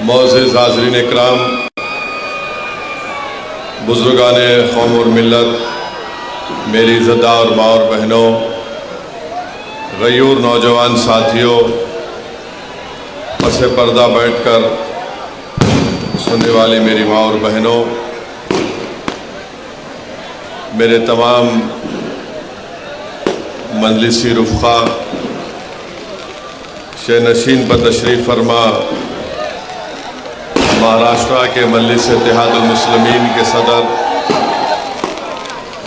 मोअज़्ज़िज़ हाज़रीन इकराम, बुज़ुर्गान कौम और मिल्लत, मेरी इज़्ज़तदार और माँ और बहनों, गयूर नौजवान साथियों, पसे पर्दा बैठकर सुनने वाली मेरी माँ और बहनों, मेरे तमाम मजलिसी रुफ़क़ा, शहनशीन पर तशरीफ़ फरमा महाराष्ट्र के मजलिस इत्तेहादुल मुस्लिमीन के सदर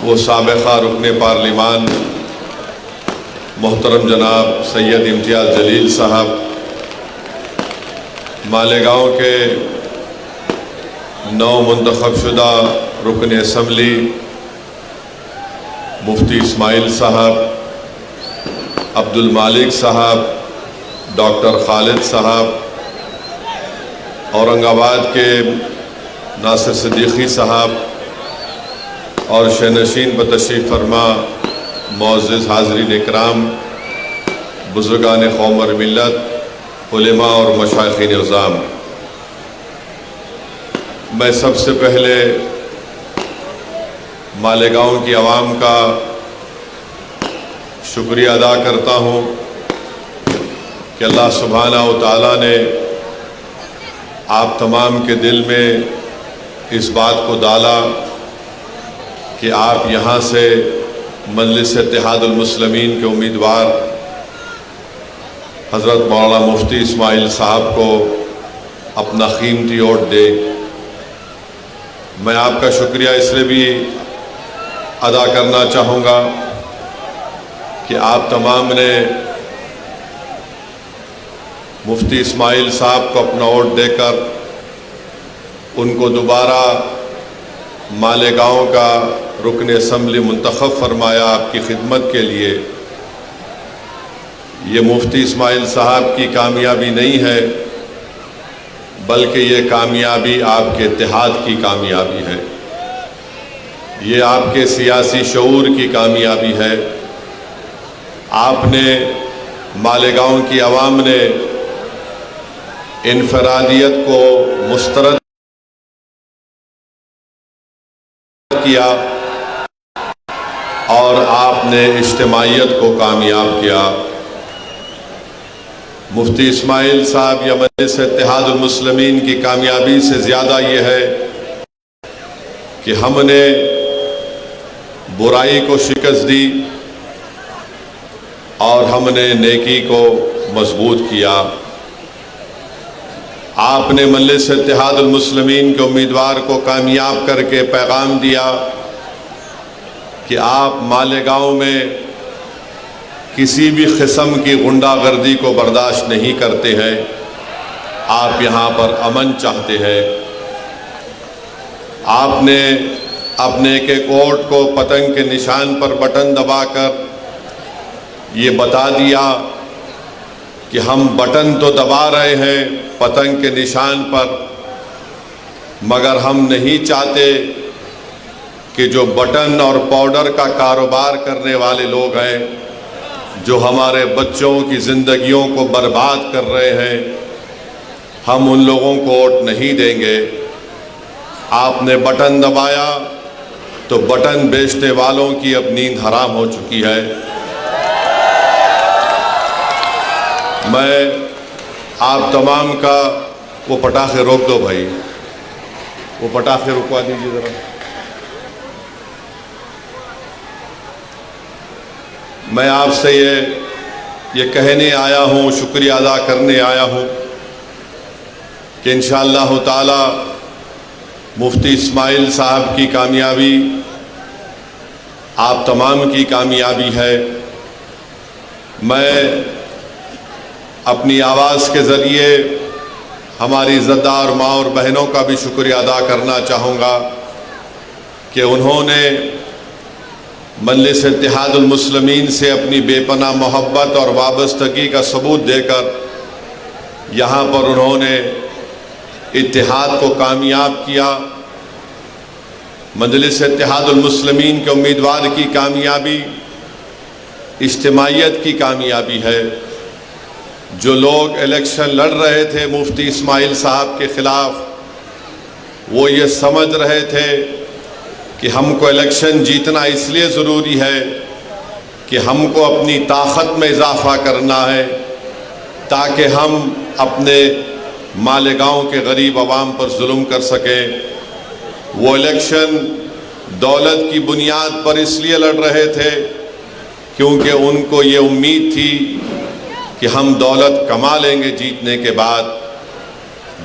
वो साबिक़ा रुकने पार्लिमान मोहतरम जनाब सैयद इम्तियाज़ जलील साहब, मालेगांव के नौ मुंतखब शुदा रुकन असम्बली मुफ्ती इस्माइल साहब, अब्दुल मालिक साहब, डॉक्टर खालिद साहब, औरंगाबाद के नासिर सिद्दीकी साहब और शहनशीन पर तशरीफ़ फरमा मुअज़्ज़िज़ हाज़रीन इकराम, बुज़ुर्गान कौम और मिल्लत, उलेमा और मशाइख़ीन निज़ाम, मैं सबसे पहले मालेगांव की आवाम का शुक्रिया अदा करता हूँ कि अल्लाह सुब्हानहू व तआला ने आप तमाम के दिल में इस बात को डाला कि आप यहाँ से मजलिस इत्तेहादुल मुस्लिमीन के उम्मीदवार हज़रत मौलाना मुफ्ती इस्माइल साहब को अपना कीमती वोट दें। मैं आपका शुक्रिया इसलिए भी अदा करना चाहूँगा कि आप तमाम ने मुफ्ती इस्माइल साहब को अपना वोट देकर उनको दोबारा मालेगांव का रुकन असम्बली मुंतखब फरमाया आपकी खिदमत के लिए। ये मुफ्ती इस्माइल साहब की कामयाबी नहीं है, बल्कि ये कामयाबी आपके इत्तेहाद की कामयाबी है, ये आपके सियासी शऊर की कामयाबी है। आपने मालेगांव की आवाम ने इनफरादियत को मुस्तरद किया और आपने इज्तिमाइयत को कामयाब किया। मुफ्ती इस्माइल साहब या मजलिस इत्तेहादुल मुस्लिमीन की कामयाबी से ज़्यादा ये है कि हमने बुराई को शिकस्त दी और हमने नेकी को मजबूत किया। आपने मजलिस इत्तेहादुल मुस्लिमीन के उम्मीदवार को कामयाब करके पैगाम दिया कि आप मालेगांव में किसी भी किस्म की गुंडागर्दी को बर्दाश्त नहीं करते हैं, आप यहाँ पर अमन चाहते हैं। आपने अपने एक एक वोट को पतंग के निशान पर बटन दबाकर ये बता दिया कि हम बटन तो दबा रहे हैं पतंग के निशान पर, मगर हम नहीं चाहते कि जो बटन और पाउडर का कारोबार करने वाले लोग हैं, जो हमारे बच्चों की ज़िंदगियों को बर्बाद कर रहे हैं, हम उन लोगों को वोट नहीं देंगे। आपने बटन दबाया तो बटन बेचने वालों की अब नींद हराम हो चुकी है। मैं आप तमाम का वो पटाखे रोक दो भाई, वो पटाखे रुकवा दीजिए ज़रा। मैं आपसे ये कहने आया हूँ, शुक्रिया अदा करने आया हूँ कि इंशाअल्लाह ताला मुफ्ती इस्माइल साहब की कामयाबी आप तमाम की कामयाबी है। मैं अपनी आवाज़ के ज़रिए हमारी इज़्ज़तदार माँ और बहनों का भी शुक्रिया अदा करना चाहूँगा कि उन्होंने मजलिस इत्तेहादुल मुस्लिमीन से अपनी बेपनाह मोहब्बत और वाबस्तगी का सबूत देकर यहाँ पर उन्होंने इत्तेहाद को कामयाब किया। मजलिस इत्तेहादुल मुस्लिमीन के उम्मीदवार की कामयाबी इज्तिमाइयत की कामयाबी है। जो लोग इलेक्शन लड़ रहे थे मुफ्ती इस्माइल साहब के ख़िलाफ़, वो ये समझ रहे थे कि हमको इलेक्शन जीतना इसलिए ज़रूरी है कि हमको अपनी ताकत में इजाफ़ा करना है ताकि हम अपने मालेगांव के गरीब आवाम पर जुल्म कर सकें। वो इलेक्शन दौलत की बुनियाद पर इसलिए लड़ रहे थे क्योंकि उनको ये उम्मीद थी कि हम दौलत कमा लेंगे जीतने के बाद।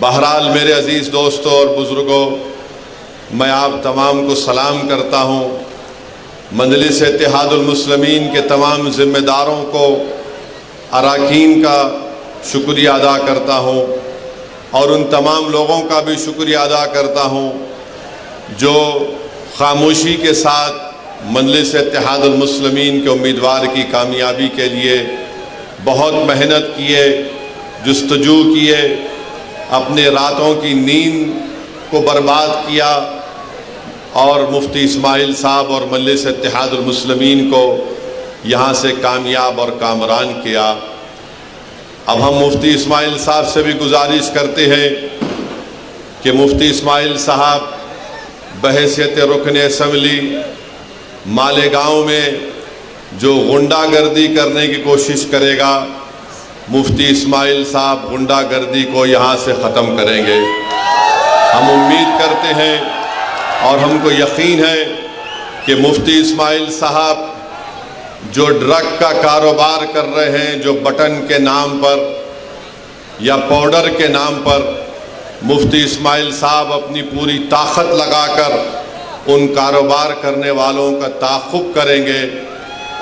बहरहाल मेरे अज़ीज़ दोस्तों और बुज़ुर्गों, मैं आप तमाम को सलाम करता हूँ। मजलिस इत्तेहादुल मुस्लिमीन के तमाम ज़िम्मेदारों को, अरकान का शुक्रिया अदा करता हूँ और उन तमाम लोगों का भी शुक्रिया अदा करता हूँ जो खामोशी के साथ मजलिस इत्तेहादुल मुस्लिमीन के उम्मीदवार की कामयाबी के लिए बहुत मेहनत किए, जुस्तजू किए, अपने रातों की नींद को बर्बाद किया और मुफ्ती इस्माइल साहब और मजलिस इत्तेहादुल मुस्लिमीन को यहाँ से कामयाब और कामरान किया। अब हम मुफ्ती इस्माइल साहब से भी गुजारिश करते हैं कि मुफ्ती इस्माइल साहब बहैसियत रुकन असम्बली मालेगांव में जो गुंडागर्दी करने की कोशिश करेगा, मुफ्ती इस्माइल साहब गुंडागर्दी को यहाँ से ख़त्म करेंगे। हम उम्मीद करते हैं और हमको यकीन है कि मुफ्ती इस्माइल साहब जो ड्रग का कारोबार कर रहे हैं, जो बटन के नाम पर या पाउडर के नाम पर, मुफ्ती इस्माइल साहब अपनी पूरी ताकत लगाकर उन कारोबार करने वालों का ताक़ुब करेंगे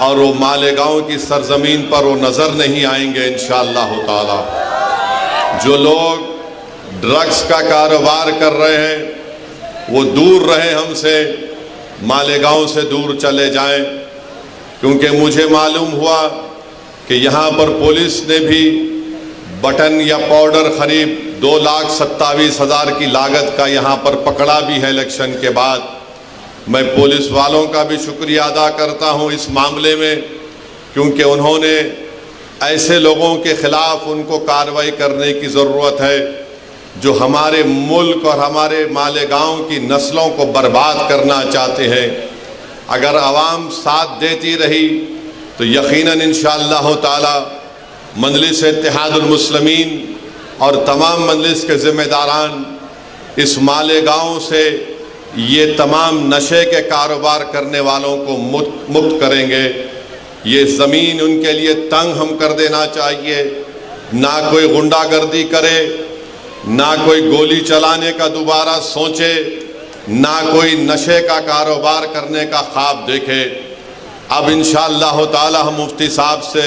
और वो मालेगांव की सरजमीन पर वो नज़र नहीं आएंगे इंशाअल्लाह ताला। जो लोग ड्रग्स का कारोबार कर रहे हैं वो दूर रहे हमसे, मालेगांव से दूर चले जाएं, क्योंकि मुझे मालूम हुआ कि यहाँ पर पुलिस ने भी बटन या पाउडर करीब 2,27,000 की लागत का यहाँ पर पकड़ा भी है इलेक्शन के बाद। मैं पुलिस वालों का भी शुक्रिया अदा करता हूँ इस मामले में, क्योंकि उन्होंने ऐसे लोगों के ख़िलाफ़ उनको कार्रवाई करने की ज़रूरत है जो हमारे मुल्क और हमारे मालेगांव की नस्लों को बर्बाद करना चाहते हैं। अगर आवाम साथ देती रही तो यकीनन इंशाअल्लाह ताला मजलिस इत्तेहादुल मुस्लिमीन और तमाम मजलिस के ज़िम्मेदारान इस मालेगांव से ये तमाम नशे के कारोबार करने वालों को मुक्त करेंगे। ये ज़मीन उनके लिए तंग हम कर देना चाहिए, ना कोई गुंडागर्दी करे, ना कोई गोली चलाने का दोबारा सोचे, ना कोई नशे का कारोबार करने का ख्वाब देखे। अब इंशाअल्लाह ताला हम मुफ्ती साहब से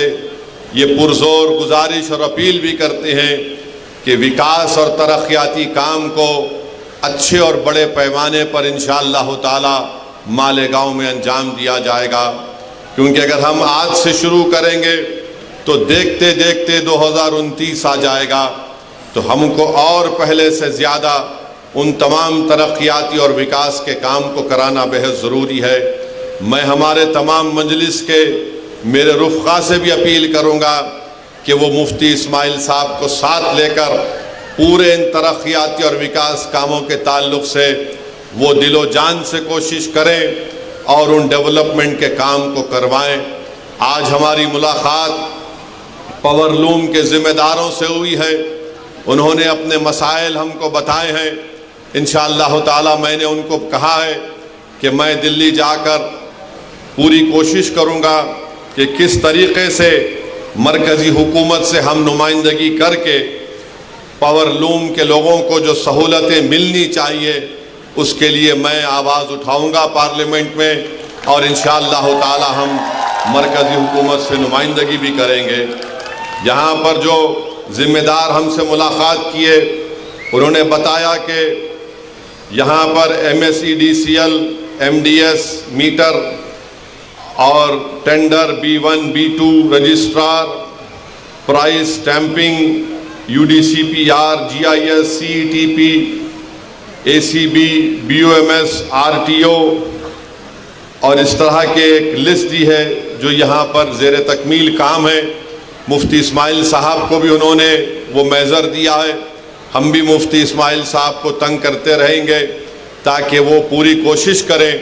ये पुरज़ोर गुजारिश और अपील भी करते हैं कि विकास और तरक्याती काम को अच्छे और बड़े पैमाने पर इंशाअल्लाह ताला मालेगांव में अंजाम दिया जाएगा। क्योंकि अगर हम आज से शुरू करेंगे तो देखते देखते 2029 आ जाएगा, तो हमको और पहले से ज़्यादा उन तमाम तरक्याती और विकास के काम को कराना बेहद ज़रूरी है। मैं हमारे तमाम मजलिस के मेरे रुफ़क़ा से भी अपील करूँगा कि वो मुफ्ती इस्माइल साहब को साथ लेकर पूरे इन तरक्याती और विकास कामों के ताल्लुक़ से वो दिलो जान से कोशिश करें और उन डेवलपमेंट के काम को करवाएं। आज हमारी मुलाकात पावरलूम के ज़िम्मेदारों से हुई है, उन्होंने अपने मसाइल हमको बताए हैं। इंशाअल्लाह ताला मैंने उनको कहा है कि मैं दिल्ली जाकर पूरी कोशिश करूँगा कि किस तरीक़े से मरकज़ी हुकूमत से हम नुमाइंदगी करके पावरलूम के लोगों को जो सहूलतें मिलनी चाहिए उसके लिए मैं आवाज़ उठाऊंगा पार्लियामेंट में, और इंशाअल्लाह ताला हम मरकज़ी हुकूमत से नुमाइंदगी भी करेंगे। यहाँ पर जो ज़िम्मेदार हमसे मुलाकात किए उन्होंने बताया कि यहाँ पर MSEDCL, MDS मीटर और tender B1, B2, registrar, price stamping, UDCPR, GIS, CETP, ACB, BOMS, RTO और इस तरह के एक लिस्ट दी है जो यहाँ पर ज़ेर तकमील काम है। मुफ्ती इस्माइल साहब को भी उन्होंने वो मेज़र दिया है। हम भी मुफ्ती इस्माइल साहब को तंग करते रहेंगे ताकि वो पूरी कोशिश करें।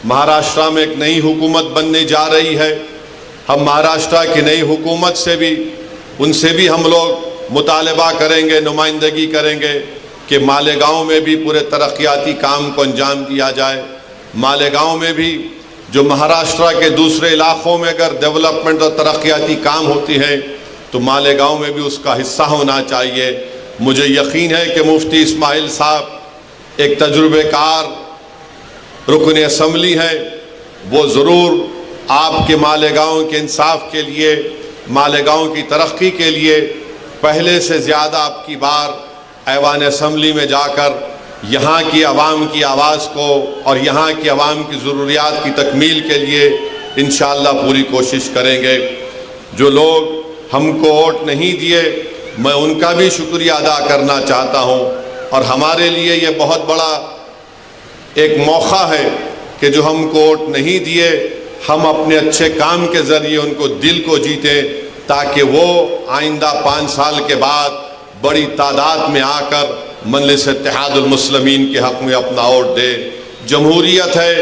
महाराष्ट्र में एक नई हुकूमत बनने जा रही है। हम महाराष्ट्र की नई हुकूमत से भी, उनसे भी हम लोग मुतालबा करेंगे, नुमाइंदगी करेंगे कि मालेगांव में भी पूरे तरक्याती काम को अंजाम दिया जाए। मालेगांव में भी जो महाराष्ट्र के दूसरे इलाक़ों में अगर डेवलपमेंट और तरक्याती काम होती है तो मालेगांव में भी उसका हिस्सा होना चाहिए। मुझे यकीन है कि मुफ्ती इस्माइल साहब एक तजुर्बेकार रुकन असम्बली है, वो ज़रूर आपके मालेगांव के इंसाफ के लिए, मालेगांव की तरक्की के लिए पहले से ज़्यादा आपकी बार ऐवान असम्बली में जाकर यहाँ की आवाम की आवाज़ को और यहाँ की आवाम की ज़रूरियात की तकमील के लिए इंशाअल्लाह पूरी कोशिश करेंगे। जो लोग हमको वोट नहीं दिए, मैं उनका भी शुक्रिया अदा करना चाहता हूँ। और हमारे लिए ये बहुत बड़ा एक मौका है कि जो हमको वोट नहीं दिए, हम अपने अच्छे काम के ज़रिए उनको दिल को जीते, ताकि वो आइंदा 5 साल के बाद बड़ी तादाद में आकर मजलिस इत्तेहादुल मुस्लिमीन के हक़ में अपना वोट दे। जमहूरियत है,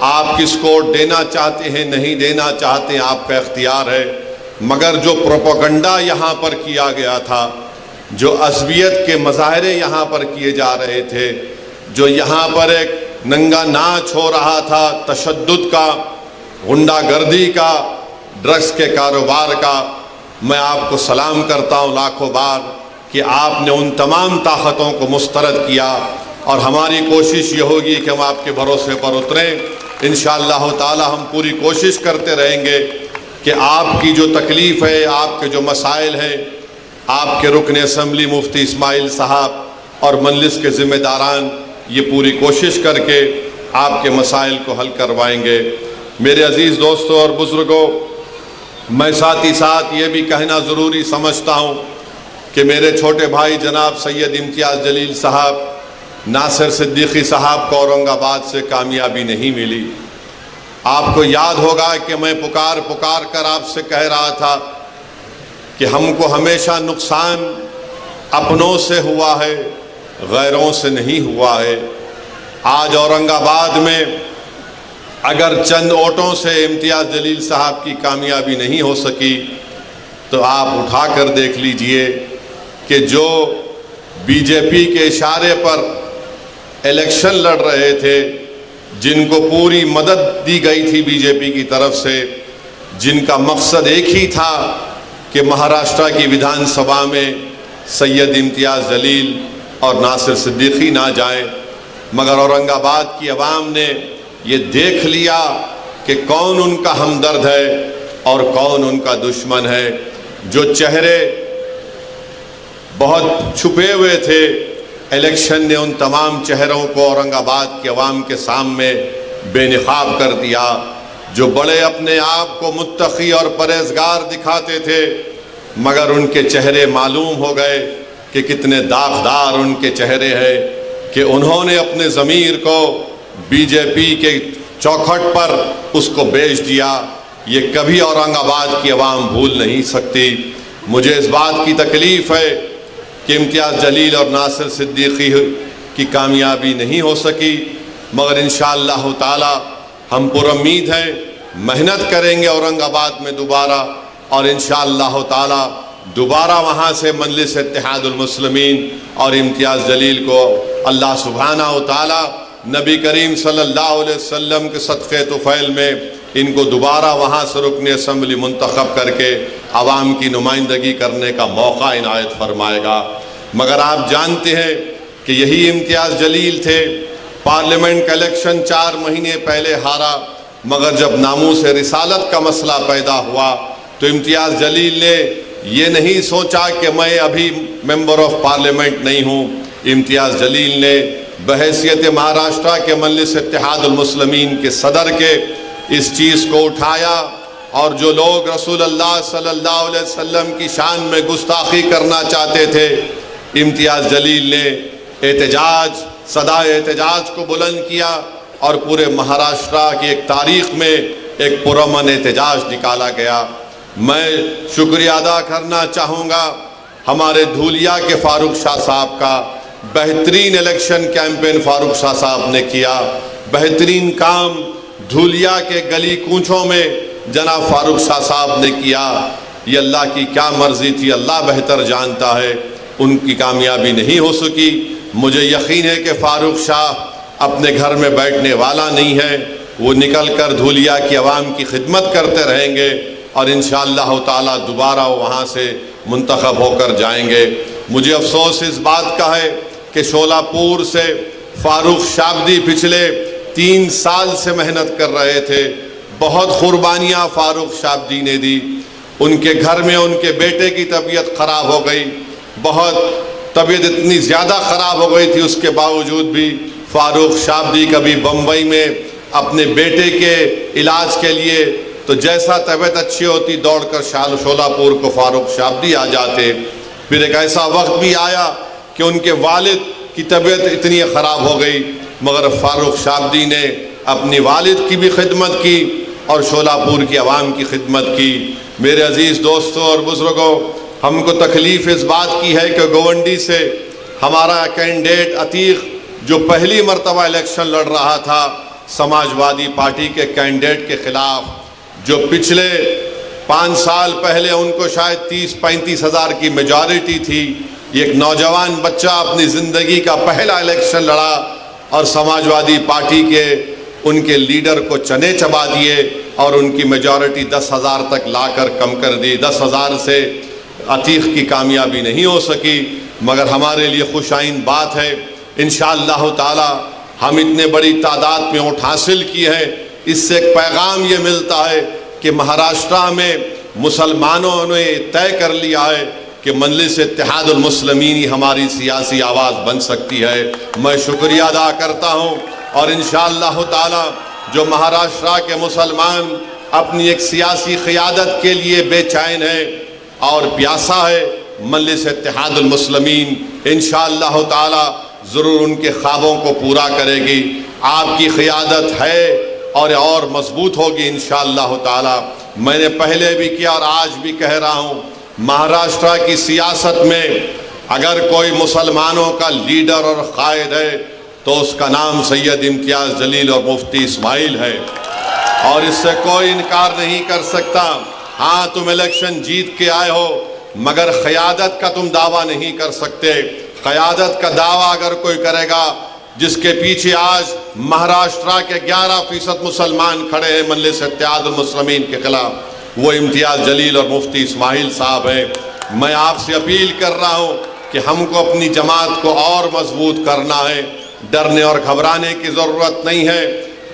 आप किसको वोट देना चाहते हैं, नहीं देना चाहते हैं, आपका इख्तियार है। मगर जो प्रोपेगेंडा यहाँ पर किया गया था, जो अज़बियत के मज़ाहरे यहाँ पर किए जा रहे थे, जो यहाँ पर एक नंगा नाच हो रहा था तशद्दुद का, गुंडागर्दी का, ड्रग्स के कारोबार का, मैं आपको सलाम करता हूँ लाखों बार कि आपने उन तमाम ताकतों को मुस्तरद किया। और हमारी कोशिश ये होगी कि हम आपके भरोसे पर उतरें। इंशाअल्लाह ताला हम पूरी कोशिश करते रहेंगे कि आपकी जो तकलीफ़ है, आपके जो मसाइल हैं, आपके रुकन असम्बली मुफ्ती इस्माइल साहब और मजलिस के ज़िम्मेदारान ये पूरी कोशिश करके आपके मसाइल को हल करवाएंगे। मेरे अज़ीज़ दोस्तों और बुज़ुर्गों, मैं साथ ही साथ ये भी कहना ज़रूरी समझता हूँ कि मेरे छोटे भाई जनाब सैयद इम्तियाज़ जलील साहब, नासिर सिद्दीकी साहब को औरंगाबाद से कामयाबी नहीं मिली। आपको याद होगा कि मैं पुकार कर आपसे कह रहा था कि हमको हमेशा नुकसान अपनों से हुआ है, गैरों से नहीं हुआ है। आज औरंगाबाद में अगर चंद वोटों से इम्तियाज़ जलील साहब की कामयाबी नहीं हो सकी, तो आप उठा कर देख लीजिए कि जो बीजेपी के इशारे पर इलेक्शन लड़ रहे थे, जिनको पूरी मदद दी गई थी बीजेपी की तरफ से, जिनका मकसद एक ही था कि महाराष्ट्र की विधानसभा में सैयद इम्तियाज़ जलील और नासिर सिद्दीकी ना जाएं, मगर औरंगाबाद की आवाम ने ये देख लिया कि कौन उनका हमदर्द है और कौन उनका दुश्मन है। जो चेहरे बहुत छुपे हुए थे, इलेक्शन ने उन तमाम चेहरों को औरंगाबाद के अवाम के सामने बेनकाब कर दिया। जो बड़े अपने आप को मुत्तकी और परहेजगार दिखाते थे, मगर उनके चेहरे मालूम हो गए कि कितने दागदार उनके चेहरे हैं, कि उन्होंने अपने ज़मीर को बीजेपी के चौखट पर उसको बेच दिया। ये कभी औरंगाबाद की आवाम भूल नहीं सकती। मुझे इस बात की तकलीफ़ है कि इम्तियाज़ जलील और नासिर सिद्दीकी की कामयाबी नहीं हो सकी, मगर इंशाअल्लाह ताला हम पुरुम्मीद हैं, मेहनत करेंगे औरंगाबाद में दोबारा, और इंशाअल्लाह ताला दोबारा वहाँ से मजलिस इत्तेहादुल मुस्लिमीन और इम्तियाज़ जलील को अल्लाह सुब्हानहू ताला नबी करीम सल्लल्लाहु अलैहि वसल्लम के सदक़े तुफ़ैल में इनको दोबारा वहाँ से रुकन असम्बली मुंतखब करके आवाम की नुमाइंदगी करने का मौका इनायत फरमाएगा। मगर आप जानते हैं कि यही इम्तियाज़ जलील थे, पार्लियामेंट का इलेक्शन 4 महीने पहले हारा, मगर जब नामूस रिसालत का मसला पैदा हुआ तो इम्तियाज़ जलील ने ये नहीं सोचा कि मैं अभी मेंबर ऑफ पार्लियामेंट नहीं हूँ। इम्तियाज़ जलील ने बहैसियत महाराष्ट्र के मजलिस इत्तेहादुल मुस्लिमीन के सदर के इस चीज़ को उठाया, और जो लोग रसूल अल्लाह सल्लल्लाहु अलैहि वसल्लम की शान में गुस्ताखी करना चाहते थे, इम्तियाज़ जलील ने एहतजाज, सदा एहतजाज को बुलंद किया और पूरे महाराष्ट्र की एक तारीख़ में एक पुरअमन एहतजाज निकाला गया। मैं शुक्रिया अदा करना चाहूँगा हमारे धूलिया के फारूक शाह साहब का। बेहतरीन इलेक्शन कैंपेन फारूक शाह साहब ने किया, बेहतरीन काम धूलिया के गली कूचों में जनाब फारूक शाह साहब ने किया। ये अल्लाह की क्या मर्जी थी, अल्लाह बेहतर जानता है। उनकी कामयाबी नहीं हो सकी। मुझे यकीन है कि फारूक शाह अपने घर में बैठने वाला नहीं है, वो निकल कर धूलिया की आवाम की खिदमत करते रहेंगे और इंशाअल्लाह ताला दोबारा वहाँ से मुंतखब होकर जाएंगे। मुझे अफसोस इस बात का है कि शोलापुर से फारूक शाबदी पिछले 3 साल से मेहनत कर रहे थे। बहुत कुर्बानियाँ फारूक शाबदी ने दी। उनके घर में उनके बेटे की तबीयत ख़राब हो गई, बहुत तबीयत इतनी ज़्यादा ख़राब हो गई थी, उसके बावजूद भी फारूक शाबदी कभी बम्बई में अपने बेटे के इलाज के लिए, तो जैसा तबीयत अच्छी होती दौड़कर शोलापुर को फारूक शाबदी आ जाते। फिर एक ऐसा वक्त भी आया कि उनके वालिद की तबीयत इतनी ख़राब हो गई, मगर फारूक शाबदी ने अपनी वालिद की भी खिदमत की और शोलापुर की आवाम की खिदमत की। मेरे अजीज़ दोस्तों और बुज़ुर्गों, हमको तकलीफ़ इस बात की है कि गोवंडी से हमारा कैंडिडेट अतीक जो पहली मरतबा इलेक्शन लड़ रहा था समाजवादी पार्टी के कैंडिडेट के ख़िलाफ़, जो पिछले 5 साल पहले उनको शायद 30-35 हज़ार की मेजॉरिटी थी, एक नौजवान बच्चा अपनी ज़िंदगी का पहला इलेक्शन लड़ा और समाजवादी पार्टी के उनके लीडर को चने चबा दिए और उनकी मेजॉरिटी 10,000 तक लाकर कम कर दी। 10,000 से अतीक की कामयाबी नहीं हो सकी, मगर हमारे लिए खुशाइन बात है। इंशाअल्लाह ताला हम इतने बड़ी तादाद में वोट हासिल की है। इससे एक पैगाम ये मिलता है कि महाराष्ट्र में मुसलमानों ने तय कर लिया है कि मजलिस इत्तेहादुल मुस्लिमीन ही हमारी सियासी आवाज़ बन सकती है। मैं शुक्रिया अदा करता हूँ और इंशाअल्लाह ताला जो महाराष्ट्र के मुसलमान अपनी एक सियासी क़ियादत के लिए बेचैन है और प्यासा है, मजलिस इत्तेहादुल मुस्लिमीन इंशाअल्लाह ताला ज़रूर उनके ख्वाबों को पूरा करेगी। आपकी क़ियादत है और मजबूत होगी इंशाअल्लाह ताला। मैंने पहले भी किया और आज भी कह रहा हूँ, महाराष्ट्र की सियासत में अगर कोई मुसलमानों का लीडर और कायद है तो उसका नाम सैयद इम्तियाज़ जलील और मुफ्ती इस्माइल है और इससे कोई इनकार नहीं कर सकता। हाँ, तुम इलेक्शन जीत के आए हो, मगर क़यादत का तुम दावा नहीं कर सकते। क़यादत का दावा अगर कोई करेगा, जिसके पीछे आज महाराष्ट्र के 11% मुसलमान खड़े हैं मजलिस इत्तेहादुल मुस्लिमीन के खिलाफ, वो इम्तियाज़ जलील और मुफ्ती इस्माइल साहब हैं। मैं आपसे अपील कर रहा हूँ कि हमको अपनी जमात को और मजबूत करना है। डरने और घबराने की ज़रूरत नहीं है।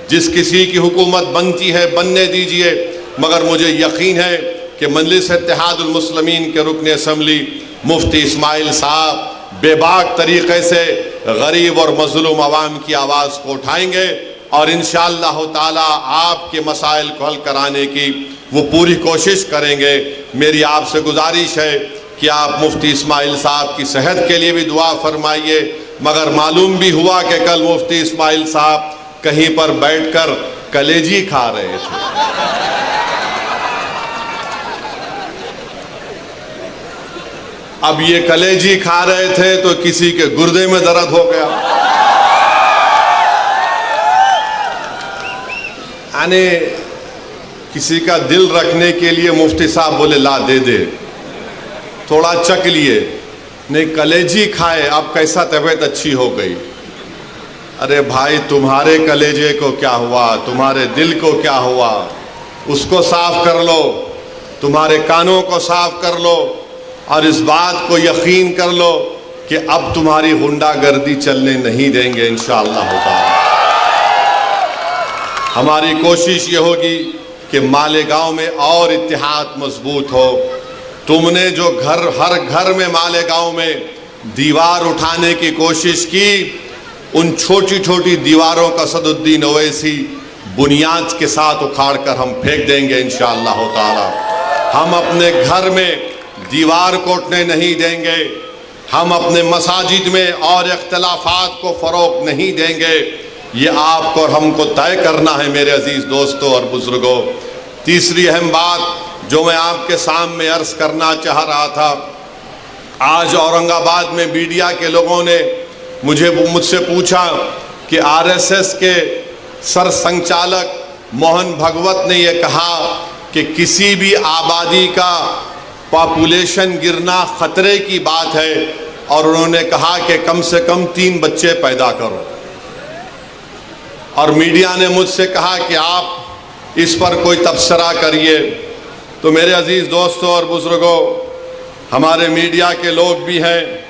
जिस किसी की हुकूमत बनती है बनने दीजिए, मगर मुझे यकीन है कि मजलिस इत्तेहादुल मुस्लिमीन के रुकन असम्बली मुफ्ती इस्माइल साहब बेबाक तरीक़े से गरीब और मज़लूम आवाम की आवाज़ को उठाएंगे और इंशाअल्लाह ताला आपके मसाइल को हल कराने की वो पूरी कोशिश करेंगे। मेरी आपसे गुजारिश है कि आप मुफ्ती इस्माइल साहब की सेहत के लिए भी दुआ फरमाइए। मगर मालूम भी हुआ कि कल मुफ्ती इस्माइल साहब कहीं पर बैठकर कलेजी खा रहे थे। अब ये कलेजी खा रहे थे तो किसी के गुर्दे में दर्द हो गया। यानी किसी का दिल रखने के लिए मुफ्ती साहब बोले ला दे दे, थोड़ा चख लिए, नहीं कलेजी खाए, अब कैसा तबीयत अच्छी हो गई। अरे भाई, तुम्हारे कलेजे को क्या हुआ, तुम्हारे दिल को क्या हुआ, उसको साफ कर लो, तुम्हारे कानों को साफ कर लो और इस बात को यकीन कर लो कि अब तुम्हारी गुंडागर्दी चलने नहीं देंगे इंशाअल्लाह ताला। हमारी कोशिश ये होगी कि मालेगांव में और इत्तेहाद मजबूत हो। तुमने जो हर घर में मालेगांव में दीवार उठाने की कोशिश की, उन छोटी छोटी दीवारों का सदुद्दीन ओवैसी बुनियाद के साथ उखाड़ कर हम फेंक देंगे इंशाअल्लाह ताला। हम अपने घर में दीवार को उठने नहीं देंगे, हम अपने मसाजिद में और इख्तिलाफात को फ़रोग़ नहीं देंगे। ये आपको और हमको तय करना है मेरे अजीज़ दोस्तों और बुज़ुर्गों। तीसरी अहम बात, जो मैं आपके सामने अर्ज करना चाह रहा था। आज औरंगाबाद में मीडिया के लोगों ने मुझसे पूछा कि आरएसएस के सरसंघचालक मोहन भागवत ने यह कहा कि किसी भी आबादी का पॉपुलेशन गिरना खतरे की बात है, और उन्होंने कहा कि कम से कम 3 बच्चे पैदा करो। और मीडिया ने मुझसे कहा कि आप इस पर कोई तबसरा करिए। तो मेरे अजीज दोस्तों और बुजुर्गों, हमारे मीडिया के लोग भी हैं,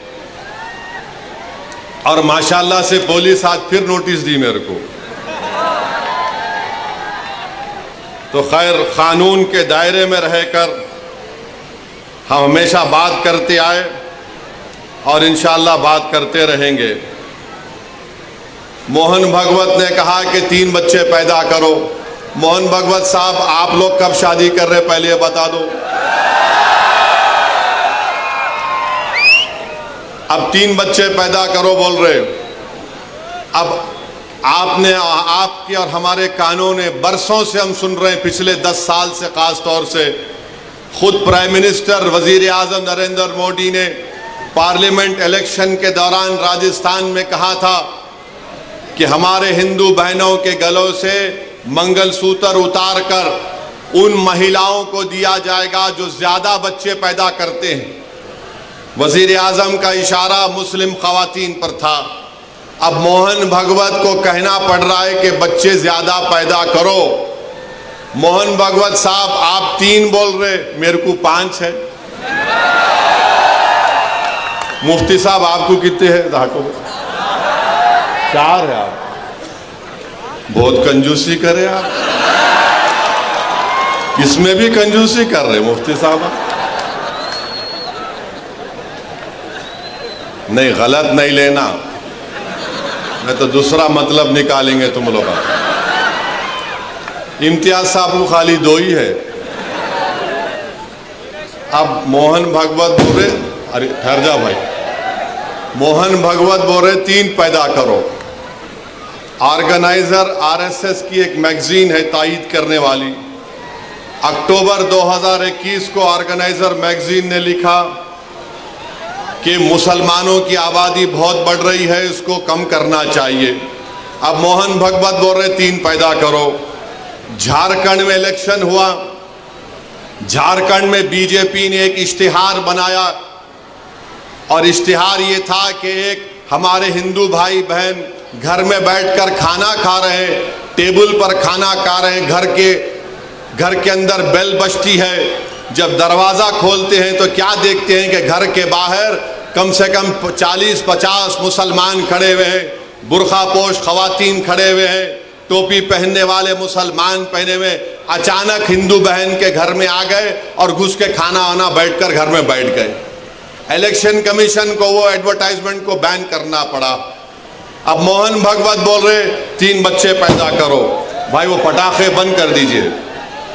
और माशाल्लाह से पुलिस आज फिर नोटिस दी मेरे को। तो खैर, कानून के दायरे में रहकर हम हमेशा बात करते आए और इंशाअल्लाह बात करते रहेंगे। मोहन भागवत ने कहा कि 3 बच्चे पैदा करो। मोहन भागवत साहब, आप लोग कब शादी कर रहे पहले ये बता दो। अब 3 बच्चे पैदा करो बोल रहे। अब आपके और हमारे कानून ने बरसों से हम सुन रहे हैं, पिछले 10 साल से खास तौर से खुद प्राइम मिनिस्टर वजीर आजम नरेंद्र मोदी ने पार्लियामेंट इलेक्शन के दौरान राजस्थान में कहा था कि हमारे हिंदू बहनों के गलों से मंगलसूत्र उतार कर उन महिलाओं को दिया जाएगा जो ज्यादा बच्चे पैदा करते हैं। वजीर आजम का इशारा मुस्लिम खवातीन पर था। अब मोहन भागवत को कहना पड़ रहा है कि बच्चे ज्यादा पैदा करो। मोहन भागवत साहब, आप 3 बोल रहे, मेरे को 5 है। मुफ्ती साहब, आपको कितने हैं? 4 है। आप बहुत कंजूसी करे, आप इसमें भी कंजूसी कर रहे मुफ्ती साहब। नहीं, गलत नहीं लेना, मैं तो दूसरा मतलब निकालेंगे तुम लोग। इम्तियाज साहब को खाली 2 ही है। अब मोहन भागवत बोल रहे, अरे ठहर जा भाई, मोहन भागवत बोल रहे 3 पैदा करो। ऑर्गेनाइजर आरएसएस की एक मैगजीन है तायीद करने वाली। अक्टूबर 2021 को ऑर्गेनाइजर मैगजीन ने लिखा कि मुसलमानों की आबादी बहुत बढ़ रही है, इसको कम करना चाहिए। अब मोहन भागवत बोल रहे 3 पैदा करो। झारखंड में इलेक्शन हुआ, झारखंड में बीजेपी ने एक इश्तिहार बनाया, और इश्तिहार ये था कि एक हमारे हिंदू भाई बहन घर में बैठकर खाना खा रहे हैं, टेबल पर खाना खा रहे हैं, घर के अंदर बेल बजती है। जब दरवाज़ा खोलते हैं तो क्या देखते हैं कि घर के बाहर कम से कम 40-50 मुसलमान खड़े हुए हैं, बुरखापोश खवातीन खड़े हुए हैं, टोपी पहनने वाले मुसलमान पहने हुए। अचानक हिंदू बहन के घर में आ गए और घुस के खाना वाना बैठकर घर में बैठ गए। इलेक्शन कमीशन को वो एडवर्टाइजमेंट को बैन करना पड़ा। अब मोहन भागवत बोल रहे 3 बच्चे पैदा करो। भाई, वो पटाखे बंद कर दीजिए,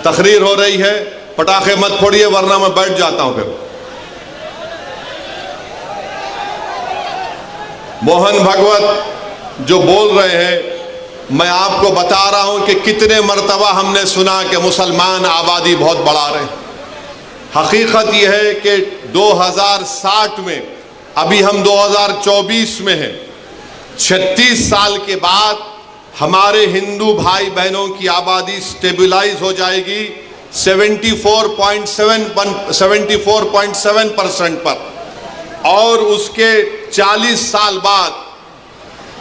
तकरीर हो रही है, पटाखे मत फोड़िए वरना मैं बैठ जाता हूं। फिर मोहन भागवत जो बोल रहे हैं, मैं आपको बता रहा हूं कि कितने मर्तबा हमने सुना कि मुसलमान आबादी बहुत बढ़ा रहे हैं। हकीकत यह है कि 2060 में, अभी हम 2024 में हैं, 36 साल के बाद हमारे हिंदू भाई बहनों की आबादी स्टेबलाइज हो जाएगी 74.7% पर, और उसके 40 साल बाद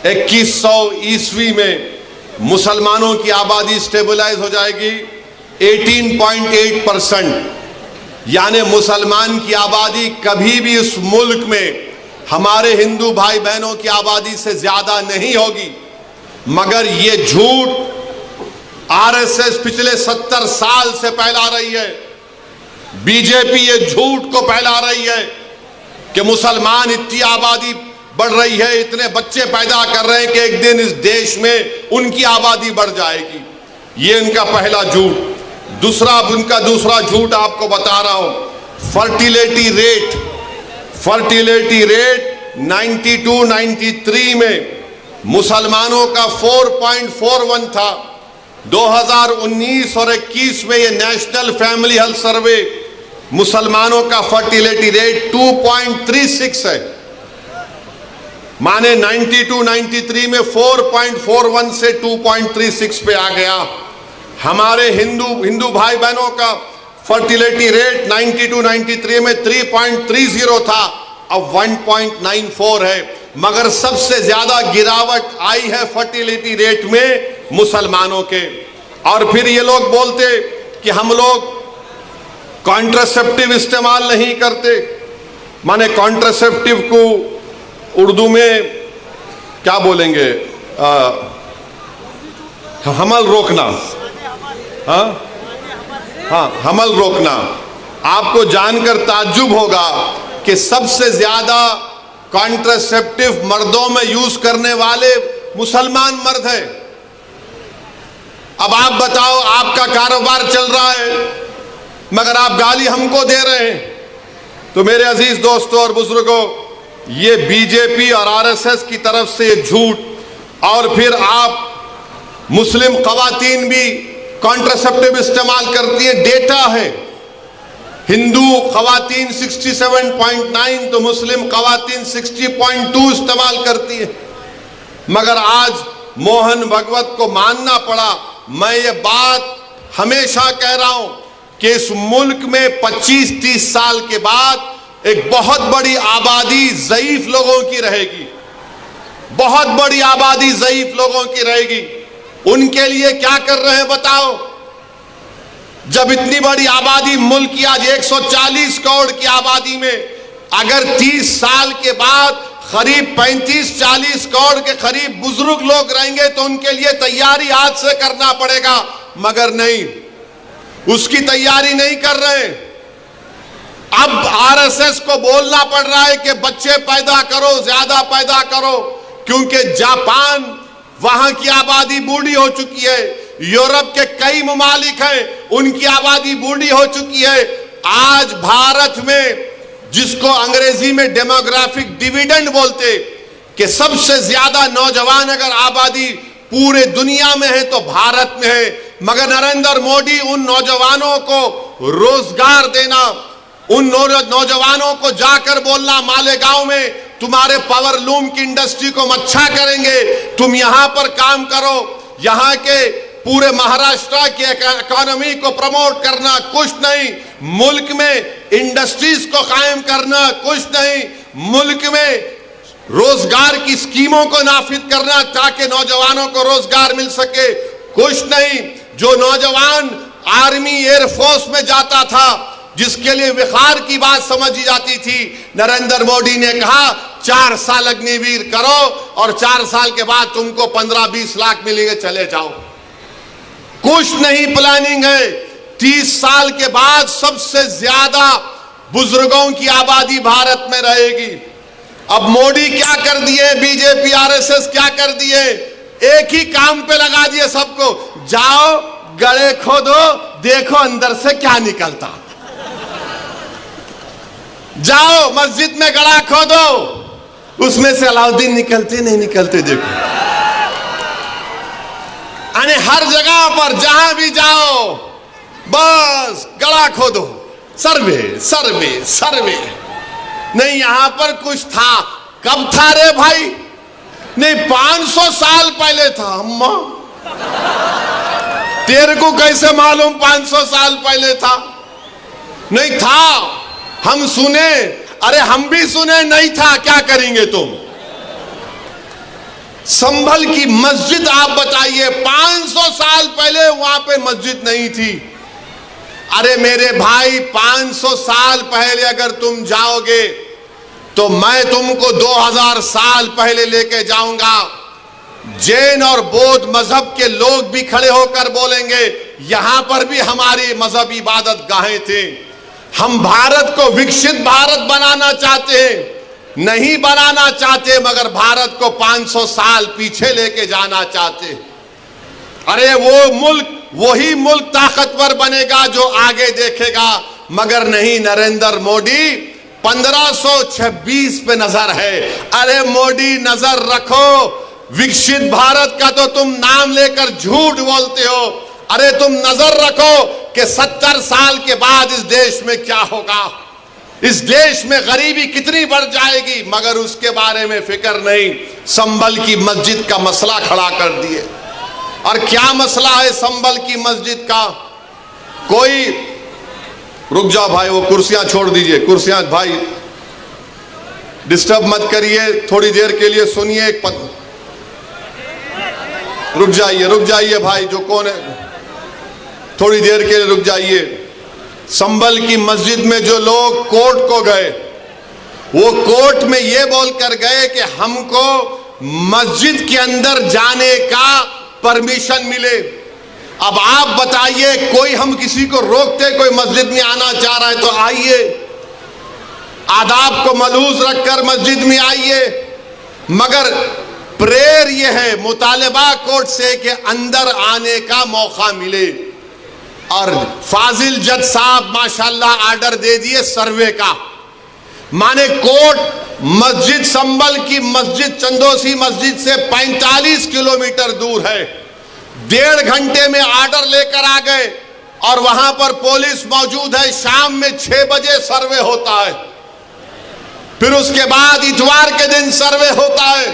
2100 ईस्वी में मुसलमानों की आबादी स्टेबलाइज हो जाएगी 18.8%। यानी मुसलमान की आबादी कभी भी इस मुल्क में हमारे हिंदू भाई बहनों की आबादी से ज्यादा नहीं होगी। मगर ये झूठ आरएसएस पिछले 70 साल से फैला रही है। बीजेपी ये झूठ को फैला रही है कि मुसलमान इतनी आबादी बढ़ रही है, इतने बच्चे पैदा कर रहे हैं कि एक दिन इस देश में उनकी आबादी बढ़ जाएगी। ये इनका पहला झूठ। उनका दूसरा झूठ आपको बता रहा हूं, फर्टिलिटी रेट 92-93 में मुसलमानों का 4.41 था, 2019 और 21 में ये नेशनल फैमिली हेल्थ सर्वे मुसलमानों का फर्टिलिटी रेट 2.36 है, माने 92-93 में 4.41 से 2.36 पे आ गया। हमारे हिंदू भाई बहनों का फर्टिलिटी रेट 92-93 में 3.30 था, अब 1.94 है। मगर सबसे ज्यादा गिरावट आई है फर्टिलिटी रेट में मुसलमानों के। और फिर ये लोग बोलते कि हम लोग कॉन्ट्रासेप्टिव इस्तेमाल नहीं करते, माने कॉन्ट्रासेप्टिव को उर्दू में क्या बोलेंगे, हमल रोकना। हाँ, हमल रोकना। आपको जानकर ताज्जुब होगा कि सबसे ज्यादा कॉन्ट्रासेप्टिव मर्दों में यूज करने वाले मुसलमान मर्द हैं। अब आप बताओ, आपका कारोबार चल रहा है मगर आप गाली हमको दे रहे हैं। तो मेरे अजीज दोस्तों और बुजुर्गों, ये बीजेपी और आरएसएस की तरफ से झूठ, और फिर आप मुस्लिम खवातीन भी कॉन्ट्रासेप्टिव इस्तेमाल करती है, डेटा है। हिंदू खवातीन 67.9 तो मुस्लिम खवातीन 60.2 इस्तेमाल करती है। मगर आज मोहन भगवत को मानना पड़ा। मैं ये बात हमेशा कह रहा हूं कि इस मुल्क में 25-30 साल के बाद एक बहुत बड़ी आबादी ज़ईफ लोगों की रहेगी, बहुत बड़ी आबादी ज़ईफ लोगों की रहेगी। उनके लिए क्या कर रहे हैं बताओ? जब इतनी बड़ी आबादी, मुल्क की आज 140 करोड़ की आबादी में अगर 30 साल के बाद करीब 35-40 करोड़ के करीब बुजुर्ग लोग रहेंगे तो उनके लिए तैयारी आज से करना पड़ेगा। मगर नहीं, उसकी तैयारी नहीं कर रहे। अब आरएसएस को बोलना पड़ रहा है कि बच्चे पैदा करो, ज्यादा पैदा करो, क्योंकि जापान, वहां की आबादी बूढ़ी हो चुकी है। यूरोप के कई ममालिक हैं, उनकी आबादी बूढ़ी हो चुकी है। आज भारत में, जिसको अंग्रेजी में डेमोग्राफिक डिविडेंड बोलते, कि सबसे ज्यादा नौजवान अगर आबादी पूरे दुनिया में है तो भारत में है। मगर नरेंद्र मोदी उन नौजवानों को रोजगार देना, उन नौजवानों को जाकर बोलना मालेगांव में तुम्हारे पावर लूम की इंडस्ट्री को हम अच्छा करेंगे, तुम यहां पर काम करो, यहां के पूरे महाराष्ट्र की इकोनॉमी को प्रमोट करना, कुछ नहीं। मुल्क में इंडस्ट्रीज को कायम करना, कुछ नहीं। मुल्क में रोजगार की स्कीमों को नाफिज करना ताकि नौजवानों को रोजगार मिल सके, कुछ नहीं। जो नौजवान आर्मी एयरफोर्स में जाता था, जिसके लिए विखार की बात समझी जाती थी, नरेंद्र मोदी ने कहा 4 साल अग्निवीर करो और 4 साल के बाद तुमको 15-20 लाख मिलेंगे, चले जाओ। कुछ नहीं प्लानिंग है। 30 साल के बाद सबसे ज्यादा बुजुर्गों की आबादी भारत में रहेगी। अब मोदी क्या कर दिए, बीजेपी आरएसएस क्या कर दिए, एक ही काम पे लगा दिए सबको, जाओ गड़े खोदो, देखो अंदर से क्या निकलता। जाओ मस्जिद में गड़ा खोदो, उसमें से अलाउद्दीन निकलते नहीं निकलते देखो। अरे हर जगह पर जहां भी जाओ बस गड़ा खोदो, सर्वे सर्वे सर्वे। नहीं, यहां पर कुछ था। कब था रे भाई? नहीं, 500 साल पहले था। अम्मा, तेरे को कैसे मालूम 500 साल पहले था? नहीं था, हम सुने। अरे हम भी सुने, नहीं था, क्या करेंगे तुम? संभल की मस्जिद आप बताइए, 500 साल पहले वहां पे मस्जिद नहीं थी। अरे मेरे भाई, 500 साल पहले अगर तुम जाओगे तो मैं तुमको 2000 साल पहले लेके जाऊंगा। जैन और बौद्ध मजहब के लोग भी खड़े होकर बोलेंगे यहां पर भी हमारी मजहब इबादत गाहें थे। हम भारत को विकसित भारत बनाना चाहते हैं, नहीं बनाना चाहते, मगर भारत को 500 साल पीछे लेके जाना चाहते। अरे वो मुल्क, वही मुल्क ताकतवर बनेगा जो आगे देखेगा। मगर नहीं, नरेंद्र मोदी 1526 पे नजर है। अरे मोदी नजर रखो, विकसित भारत का तो तुम नाम लेकर झूठ बोलते हो। अरे तुम नजर रखो कि 70 साल के बाद इस देश में क्या होगा, इस देश में गरीबी कितनी बढ़ जाएगी, मगर उसके बारे में फिक्र नहीं। संभल की मस्जिद का मसला खड़ा कर दिए। और क्या मसला है संभल की मस्जिद का? कोई, रुक जाओ भाई, वो कुर्सियां छोड़ दीजिए, कुर्सियां भाई डिस्टर्ब मत करिए, थोड़ी देर के लिए सुनिए। रुक जाइए भाई, जो कौन है, थोड़ी देर के लिए रुक जाइए। संभल की मस्जिद में जो लोग कोर्ट को गए, वो कोर्ट में ये बोलकर गए कि हमको मस्जिद के अंदर जाने का परमिशन मिले। अब आप बताइए, कोई हम किसी को रोकते, कोई मस्जिद में आना चाह रहा है तो आइए, आदाब को मलूज रखकर मस्जिद में आइए। मगर प्रेयर ये है, मुतालिबा कोर्ट से कि अंदर आने का मौका मिले। और फाजिल जज साहब माशाल्लाह आर्डर दे दिए सर्वे का, माने कोर्ट मस्जिद संभल की मस्जिद चंदोसी मस्जिद से 45 किलोमीटर दूर है। 1.5 घंटे में आर्डर लेकर आ गए और वहां पर पुलिस मौजूद है। शाम में 6 बजे सर्वे होता है, फिर उसके बाद इतवार के दिन सर्वे होता है,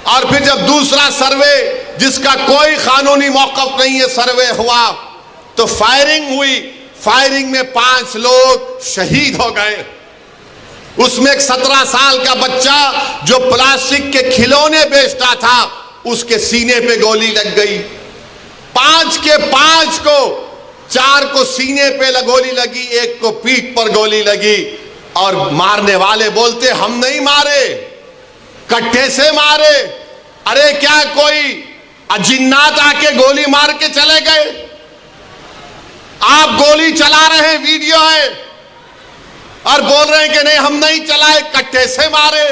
और फिर जब दूसरा सर्वे जिसका कोई कानूनी मौक़िफ़ नहीं है सर्वे हुआ तो फायरिंग हुई। फायरिंग में 5 लोग शहीद हो गए। उसमें एक 17 साल का बच्चा जो प्लास्टिक के खिलौने बेचता था, उसके सीने पे गोली लग गई। 5 के 5 को, 4 को सीने पे गोली लगी, 1 को पीठ पर गोली लगी। और मारने वाले बोलते हम नहीं मारे, कट्टे से मारे। अरे क्या कोई जिन्नात आके गोली मार के चले गए? आप गोली चला रहे हैं, वीडियो है, और बोल रहे हैं कि नहीं हम नहीं चलाए, कट्टे से मारे।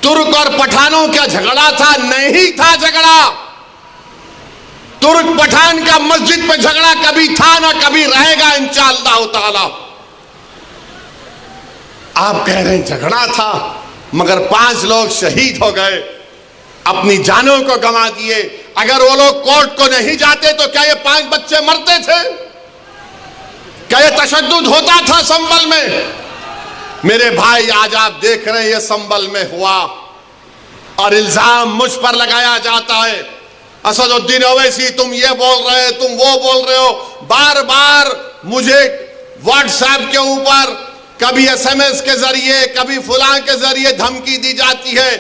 तुर्क और पठानों का झगड़ा था? नहीं था झगड़ा। तुर्क पठान का मस्जिद पे झगड़ा कभी था ना कभी रहेगा इंशाअल्लाह ताला। आप कह रहे हैं झगड़ा था, मगर 5 लोग शहीद हो गए, अपनी जानों को गंवा दिए। अगर वो लोग कोर्ट को नहीं जाते तो क्या ये 5 बच्चे मरते थे? क्या ये तशद्दुद होता था संभल में? मेरे भाई, आज आप देख रहे हैं ये संभल में हुआ, और इल्जाम मुझ पर लगाया जाता है। असदुद्दीन ओवैसी तुम ये बोल रहे हो, तुम वो बोल रहे हो। बार बार मुझे व्हाट्सएप के ऊपर, कभी SMS के जरिए, कभी फुलां के जरिए धमकी दी जाती है।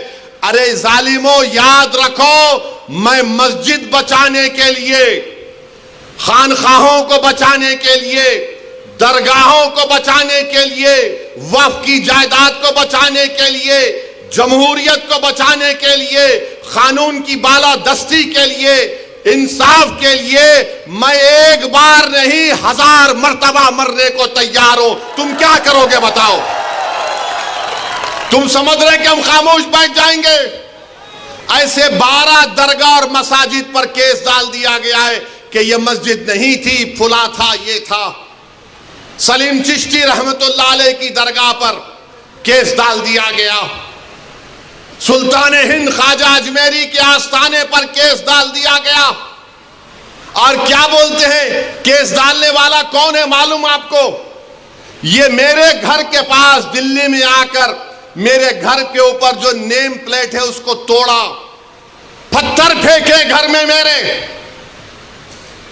अरे जालिमों, याद रखो, मैं मस्जिद बचाने के लिए, खानखाहों को बचाने के लिए, दरगाहों को बचाने के लिए, वक्फ की जायदाद को बचाने के लिए, जमहूरियत को बचाने के लिए, कानून की बालादस्ती के लिए, इंसाफ के लिए मैं एक बार नहीं 1000 मर्तबा मरने को तैयार हूं। तुम क्या करोगे बताओ? तुम समझ रहे कि हम खामोश बैठ जाएंगे? ऐसे 12 दरगाह और मसाजिद पर केस डाल दिया गया है कि यह मस्जिद नहीं थी, फुला था, ये था। सलीम चिश्ती रहमतुल्लाह अलैह की दरगाह पर केस डाल दिया गया। सुल्तान हिंद ख्वाजा अजमेरी के आस्थाने पर केस डाल दिया गया। और क्या बोलते हैं, केस डालने वाला कौन है मालूम आपको? ये मेरे घर के पास दिल्ली में आकर मेरे घर के ऊपर जो नेम प्लेट है उसको तोड़ा, पत्थर फेंके घर में मेरे,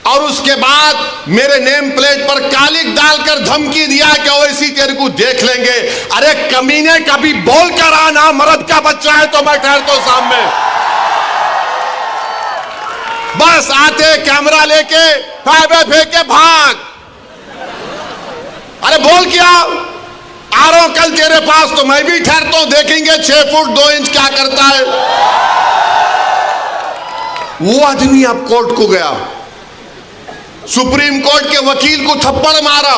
और उसके बाद मेरे नेम प्लेट पर कालिक डालकर धमकी दिया कि ओवैसी तेरे को देख लेंगे। अरे कमीने, कभी बोल कर आना, मर्द का बच्चा है तो मैं ठहरता हूं सामने। बस आते कैमरा लेके फाइबर फेंक के भाग। अरे बोल क्या आ रहा हूं कल तेरे पास तो मैं भी ठहरता हूं, देखेंगे 6 फुट 2 इंच क्या करता है। वो आदमी अब कोर्ट को गया, सुप्रीम कोर्ट के वकील को थप्पड़ मारा।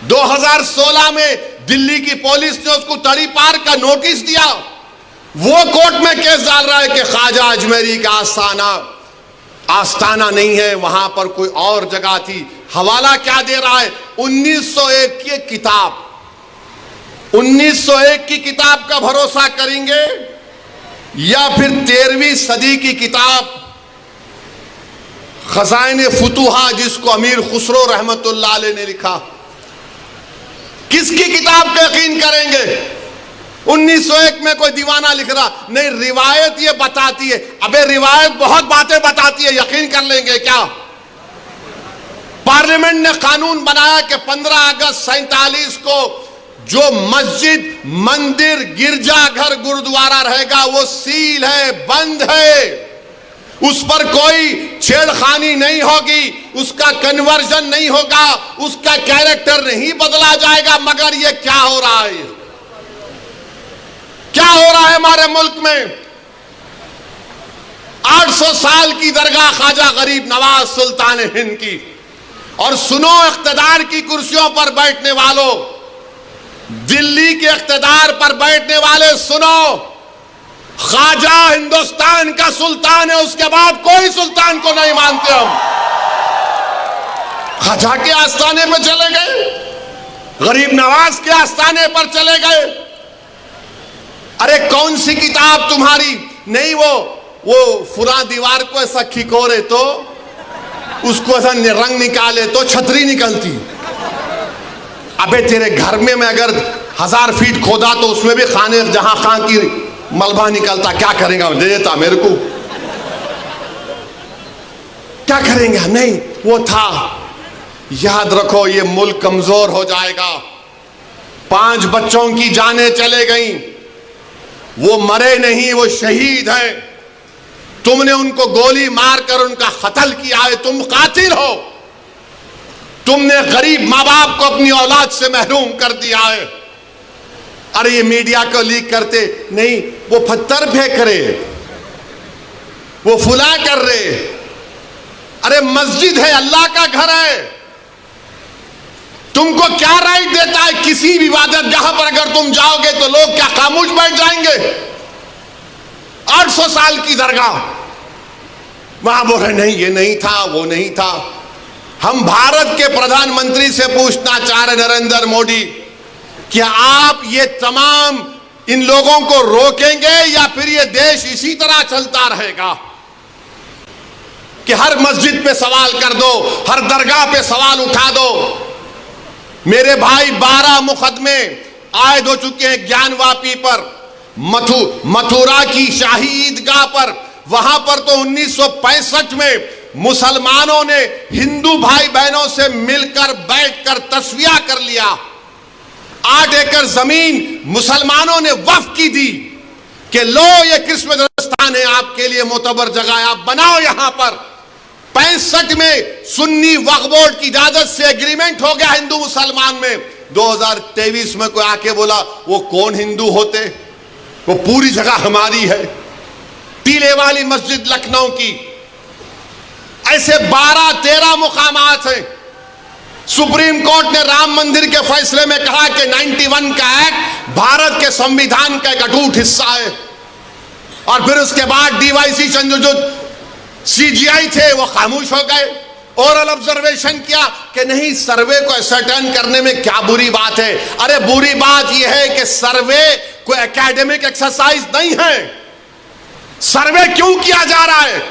2016 में दिल्ली की पुलिस ने उसको तड़ी पार का नोटिस दिया। वो कोर्ट में केस डाल रहा है कि ख्वाजा अजमेरी का आस्थाना नहीं है, वहां पर कोई और जगह थी। हवाला क्या दे रहा है? 1901 की किताब, 1901 की किताब का भरोसा करेंगे? या फिर 13वीं सदी की किताब खजाइने फुतूहा, जिसको अमीर खुसरो रहमतुल्लाह अलैह ने लिखा? किसकी किताब का यकीन करेंगे? 1901 में कोई दीवाना लिख रहा, नहीं रिवायत ये बताती है। अबे रिवायत बहुत बातें बताती है, यकीन कर लेंगे क्या? पार्लियामेंट ने कानून बनाया कि 15 अगस्त 47 को जो मस्जिद, मंदिर, गिरजाघर, गुरुद्वारा रहेगा वो सील है, बंद है, उस पर कोई छेड़खानी नहीं होगी, उसका कन्वर्जन नहीं होगा, उसका कैरेक्टर नहीं बदला जाएगा। मगर ये क्या हो रहा है? क्या हो रहा है हमारे मुल्क में? 800 साल की दरगाह ख्वाजा गरीब नवाज सुल्तान हिंद की। और सुनो इख्तिदार की कुर्सियों पर बैठने वालों, दिल्ली के इख्तिदार पर बैठने वाले, सुनो, ख्वाजा हिंदुस्तान का सुल्तान है, उसके बाद कोई सुल्तान को नहीं मानते हम। ख्वाजा के आस्थाने पर चले गए, गरीब नवाज के आस्थाने पर चले गए। अरे कौन सी किताब तुम्हारी? नहीं वो फुला दीवार को ऐसा खिकोरे तो उसको ऐसा रंग निकाले तो छतरी निकलती। अबे तेरे घर में मैं अगर 1000 फीट खोदा तो उसमें भी खाने जहां खां की मलबा निकलता, क्या करेगा? दे देता मेरे को, क्या करेंगे? नहीं, वो था। याद रखो, ये मुल्क कमजोर हो जाएगा। 5 बच्चों की जानें चले गईं, वो मरे नहीं, वो शहीद हैं। तुमने उनको गोली मारकर उनका कत्ल किया है, तुम कातिल हो। तुमने गरीब माँ बाप को अपनी औलाद से महरूम कर दिया है। अरे ये मीडिया को लीक करते नहीं, वो पत्थर फेंक रहे, वो फुला कर रहे। अरे मस्जिद है, अल्लाह का घर है, तुमको क्या राइट देता है? किसी भी इबादतगाह पर अगर तुम जाओगे तो लोग क्या खामोश बैठ जाएंगे? 800 साल की दरगाह, वहां बोल रहे नहीं, ये नहीं था, वो नहीं था। हम भारत के प्रधानमंत्री से पूछना चाह रहे, नरेंद्र मोदी, क्या आप ये तमाम इन लोगों को रोकेंगे या फिर ये देश इसी तरह चलता रहेगा कि हर मस्जिद पे सवाल कर दो, हर दरगाह पे सवाल उठा दो? मेरे भाई 12 मुकदमे आयद हो चुके हैं ज्ञानवापी पर, मथुरा की शाही ईदगाह पर। वहां पर तो 1965 में मुसलमानों ने हिंदू भाई बहनों से मिलकर बैठकर तस्वीया कर लिया। 8 एकड़ जमीन मुसलमानों ने वक्फ की दी कि लो ये किस्मत स्थान है, आपके लिए मोतबर जगह है, आप बनाओ यहां पर। 65 में सुन्नी वक्फ बोर्ड की इजाजत से एग्रीमेंट हो गया हिंदू मुसलमान में। 2023 में कोई आके बोला वो कौन हिंदू होते, वो पूरी जगह हमारी है। टीले वाली मस्जिद लखनऊ की, ऐसे 12-13 मुकामात हैं। सुप्रीम कोर्ट ने राम मंदिर के फैसले में कहा कि 91 का एक्ट भारत के संविधान का एक अटूट हिस्सा है। और फिर उसके बाद डीवाईसी चंद्रचूड़ सीजीआई थे, वो खामोश हो गए। ओरल ऑब्जर्वेशन किया कि नहीं, सर्वे को असर्टेन करने में क्या बुरी बात है? अरे बुरी बात यह है कि सर्वे कोई एकेडमिक एक्सरसाइज नहीं है। सर्वे क्यों किया जा रहा है?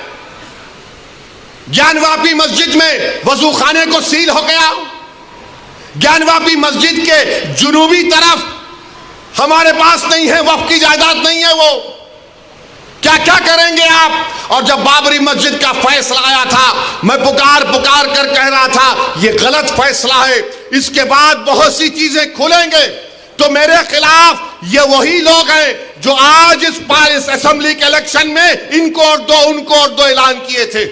ज्ञानवापी मस्जिद में वजू खाने को सील हो गया। ज्ञानवापी मस्जिद के जुनूबी तरफ हमारे पास नहीं है, वक्फ की जायदाद नहीं है, वो क्या क्या करेंगे आप? और जब बाबरी मस्जिद का फैसला आया था, मैं पुकार कर कह रहा था ये गलत फैसला है, इसके बाद बहुत सी चीजें खुलेंगे। तो मेरे खिलाफ ये वही लोग हैं जो आज इस असेंबली के इलेक्शन में इनको वोट दो, उनको वोट दो ऐलान किए थे।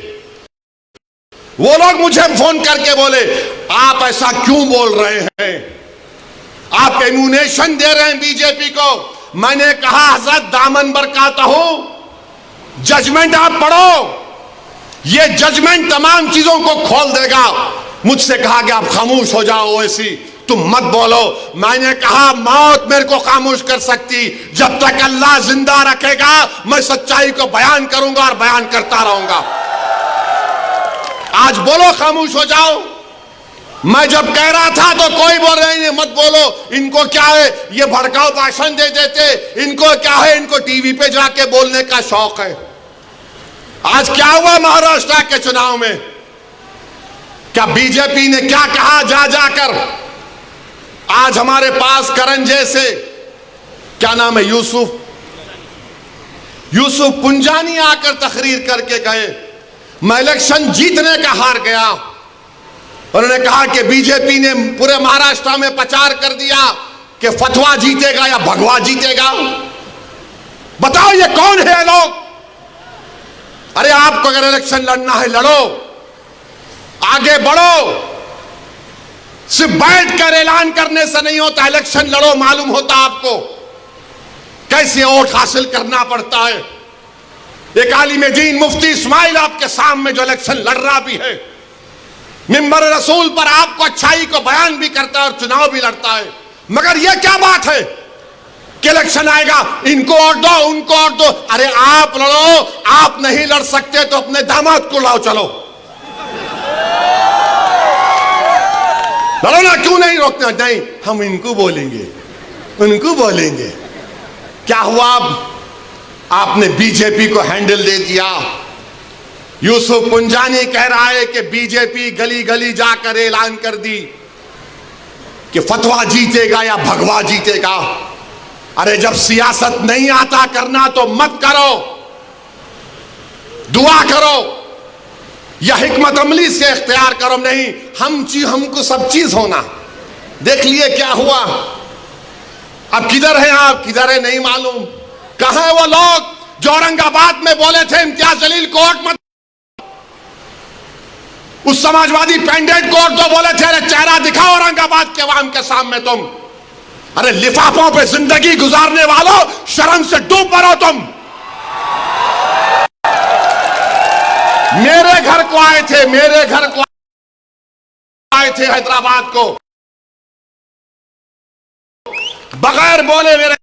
वो लोग मुझे फोन करके बोले आप ऐसा क्यों बोल रहे हैं, आप एम्यूनेशन दे रहे हैं बीजेपी को। मैंने कहा हजरत दामन बरकाता हूं, जजमेंट आप पढ़ो, ये जजमेंट तमाम चीजों को खोल देगा। मुझसे कहा कि आप खामोश हो जाओ, ओवैसी तुम मत बोलो। मैंने कहा मौत मेरे को खामोश कर सकती, जब तक अल्लाह जिंदा रखेगा मैं सच्चाई को बयान करूंगा और बयान करता रहूंगा। आज बोलो खामोश हो जाओ। मैं जब कह रहा था तो कोई बोल रहे हैं मत बोलो, इनको क्या है, ये भड़काऊ भाषण दे देते, इनको क्या है, इनको टीवी पे जाके बोलने का शौक है। आज क्या हुआ महाराष्ट्र के चुनाव में? क्या बीजेपी ने क्या कहा जा जाकर? आज हमारे पास करण जैसे, क्या नाम है, यूसुफ पुंजानी आकर तकरीर करके गए, मैं इलेक्शन जीतने का हार गया। उन्होंने कहा कि बीजेपी ने पूरे महाराष्ट्र में प्रचार कर दिया कि फतवा जीतेगा या भगवा जीतेगा। बताओ ये कौन है लोग? अरे आपको अगर इलेक्शन लड़ना है लड़ो, आगे बढ़ो, सिर्फ बैठकर ऐलान करने से नहीं होता, इलेक्शन लड़ो, मालूम होता आपको कैसे वोट हासिल करना पड़ता है। एक आलिम दीन मुफ्ती इस्माइल आपके सामने जो इलेक्शन लड़ रहा भी है, मिंबर रसूल पर आपको अच्छाई को बयान भी करता है और चुनाव भी लड़ता है, मगर यह क्या बात है कि इलेक्शन आएगा इनको वोट दो, उनको वोट दो। अरे आप लड़ो, आप नहीं लड़ सकते तो अपने दामाद को लाओ, चलो लड़ो ना, क्यों नहीं रोकते? नहीं, हम इनको बोलेंगे, उनको बोलेंगे। क्या हुआ? आपने बीजेपी को हैंडल दे दिया। यूसुफ पुंजानी कह रहा है कि बीजेपी गली गली जाकर ऐलान कर दी कि फतवा जीतेगा या भगवा जीतेगा। अरे जब सियासत नहीं आता करना तो मत करो, दुआ करो या हिकमत अमली से इख्तियार करो। नहीं, हमको सब चीज होना। देख लिए क्या हुआ? अब किधर है आप, किधर है नहीं मालूम। कहां है वो लोग जो औरंगाबाद में बोले थे इम्तियाज जलील कोर्ट मत, उस समाजवादी पेंडेंट कोर्ट तो बोले थे अरे चेहरा दिखाओ औरंगाबाद के अवाम के सामने तुम। अरे लिफाफों पे जिंदगी गुजारने वालों, शर्म से डूब मरो तुम। मेरे घर को आए थे, मेरे घर को आए थे हैदराबाद को, बगैर बोले मेरे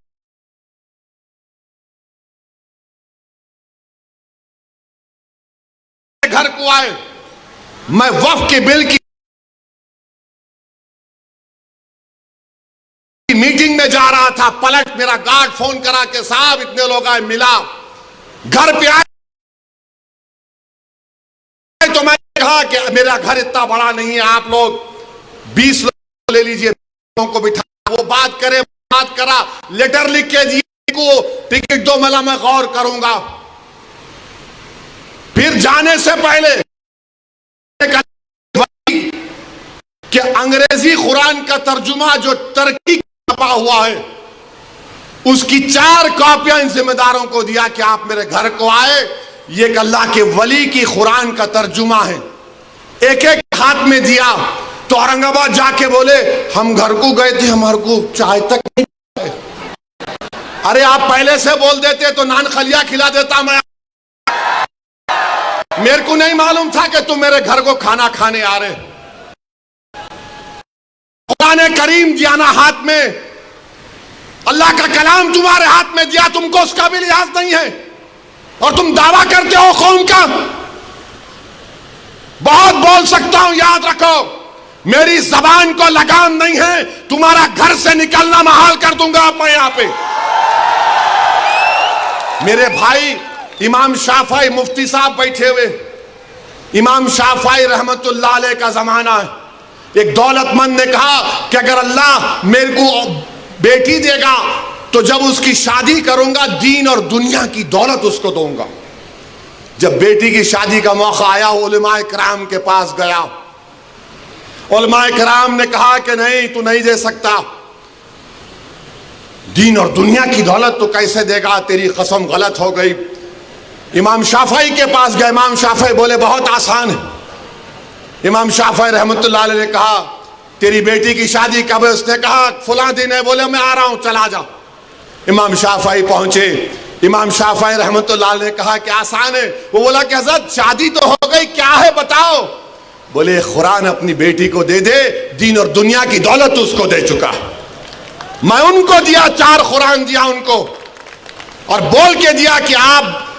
घर को आए। मैं वक्फ के बिल की मीटिंग में जा रहा था, पलट मेरा गार्ड फोन करा के साहब इतने लोग आए, मिला, घर पे आए तो मैं कहा कि मेरा घर इतना बड़ा नहीं है, आप लोग 20 लोग ले लीजिए, को बिठा, वो बात करे, बात करा, लेटर लिख के दिए को, टिकट दो, मला मैं गौर करूंगा। फिर जाने से पहले कि अंग्रेजी कुरान का तर्जुमा जो टर्की छपा हुआ है उसकी 4 कॉपियां इन जिम्मेदारों को दिया कि आप मेरे घर को आए, ये एक अल्लाह के वली की कुरान का तर्जुमा है। एक एक हाथ में दिया तो औरंगाबाद जाके बोले हम घर को गए थे, हमारे को चाय तक नहीं। अरे आप पहले से बोल देते तो नान खलिया खिला देता मैं। मेरे को नहीं मालूम था कि तुम मेरे घर को खाना खाने आ रहे। कुरान करीम दिया ना हाथ में, अल्लाह का कलाम तुम्हारे हाथ में दिया, तुमको उसका भी लिहाज नहीं है और तुम दावा करते हो कौम का। बहुत बोल सकता हूं, याद रखो मेरी जबान को लगाम नहीं है, तुम्हारा घर से निकलना महाल कर दूंगा मैं यहां पे। मेरे भाई इमाम शाफई मुफ्ती साहब बैठे हुए, इमाम शाफई रहमतुल्लाह अलैह का जमाना है। एक दौलतमंद ने कहा कि अगर अल्लाह मेरे को बेटी देगा तो जब उसकी शादी करूंगा दीन और दुनिया की दौलत उसको दूंगा। जब बेटी की शादी का मौका आया उलमाए किराम के पास गया, उलमाए किराम ने कहा कि नहीं तू नहीं दे सकता, दीन और दुनिया की दौलत तो कैसे देगा, तेरी कसम गलत हो गई। इमाम शाफई के पास गए, इमाम शाफई बोले बहुत आसान है। इमाम शाफई रहमतुल्लाह अलैह ने कहा तेरी बेटी की शादी कब है? उसने कहा फुला दिन है। बोले मैं आ रहा हूं, चला जा। इमाम शाफई पहुंचे, इमाम शाफई रहमतुल्लाह अलैह ने कहा कि आसान है। वो बोला कि हज़रत शादी तो हो गई, क्या है बताओ। बोले कुरान अपनी बेटी को दे दे, दीन और दुनिया की दौलत उसको दे चुका। मैं उनको दिया, 4 कुरान दिया उनको और बोल के दिया कि आप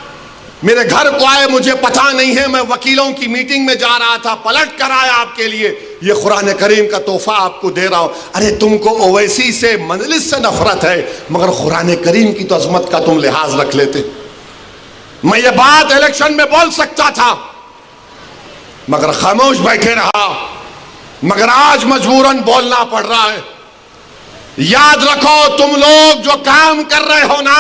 मेरे घर को आए, मुझे पता नहीं है, मैं वकीलों की मीटिंग में जा रहा था, पलट कर आया आपके लिए। ये कुरान करीम का तोहफा आपको दे रहा हूं। अरे तुमको ओवैसी से मजलिस से नफरत है, मगर कुरान करीम की तो अजमत का तुम लिहाज रख लेते। मैं ये बात इलेक्शन में बोल सकता था मगर खामोश बैठे रहा, मगर आज मजबूरन बोलना पड़ रहा है। याद रखो, तुम लोग जो काम कर रहे हो ना,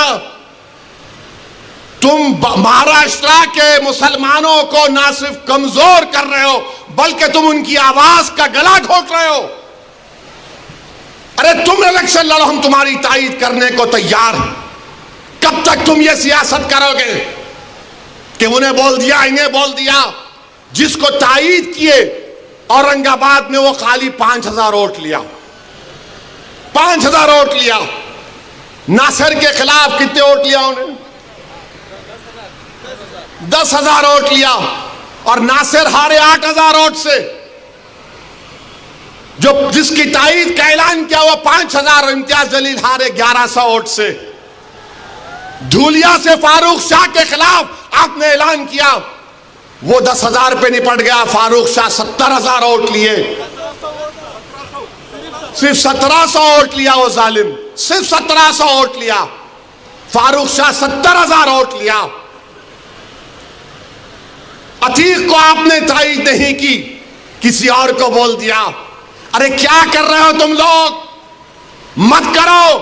तुम महाराष्ट्र के मुसलमानों को ना सिर्फ कमजोर कर रहे हो बल्कि तुम उनकी आवाज का गला घोट रहे हो। अरे तुम इलेक्शन लड़ो, हम तुम्हारी तायीद करने को तैयार हैं। कब तक तुम ये सियासत करोगे कि उन्हें बोल दिया इन्हें बोल दिया? जिसको तायीद किए औरंगाबाद में वो खाली 5000 वोट लिया, 5000 वोट लिया। नासिर के खिलाफ कितने वोट लिया उन्हें? 10,000 वोट लिया। और नासिर हारे 8,000 वोट से। जो जिसकी तायीद का ऐलान किया हुआ 5,000, इम्तियाज जलील हारे 1100 वोट से। धूलिया से फारूक शाह के खिलाफ आपने ऐलान किया, वो 10,000 पे निपट गया। फारूक शाह 70,000 वोट लिए, सिर्फ 1700 वोट लिया वो जालिम, सिर्फ 1700 वोट लिया। फारूक शाह 70,000 वोट लिया। अतीक को आपने तायीद नहीं की, किसी और को बोल दिया। अरे क्या कर रहे हो तुम लोग? मत करो।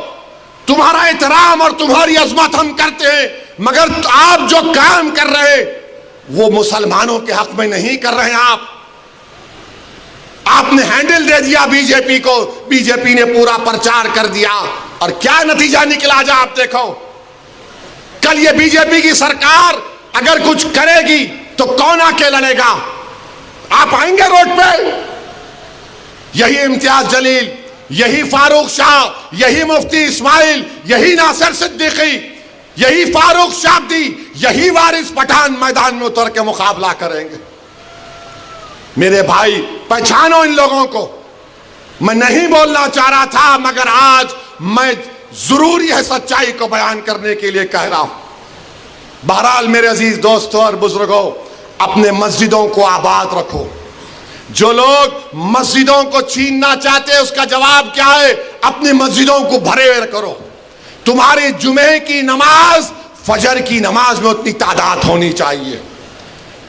तुम्हारा एहतराम और तुम्हारी अजमत हम करते हैं, मगर आप जो काम कर रहे वो मुसलमानों के हक में नहीं कर रहे हैं। आपने हैंडल दे दिया बीजेपी को, बीजेपी ने पूरा प्रचार कर दिया और क्या नतीजा निकला जा आप देखो। कल ये बीजेपी की सरकार अगर कुछ करेगी तो कौन आके लड़ेगा? आप आएंगे रोड पे? यही इम्तियाज जलील, यही फारूक शाह, यही मुफ्ती इस्माइल, यही नासिर सिद्दीकी, यही फारूक शाब्दी, यही वारिस पठान मैदान में उतर के मुकाबला करेंगे। मेरे भाई पहचानो इन लोगों को। मैं नहीं बोलना चाह रहा था मगर आज मैं जरूरी है सच्चाई को बयान करने के लिए कह रहा हूं। बहरहाल मेरे अजीज दोस्तों और बुजुर्गों, अपने मस्जिदों को आबाद रखो। जो लोग मस्जिदों को छीनना चाहते हैं उसका जवाब क्या है? अपनी मस्जिदों को भरे करो। तुम्हारी जुमे की नमाज फजर की नमाज में उतनी तादाद होनी चाहिए।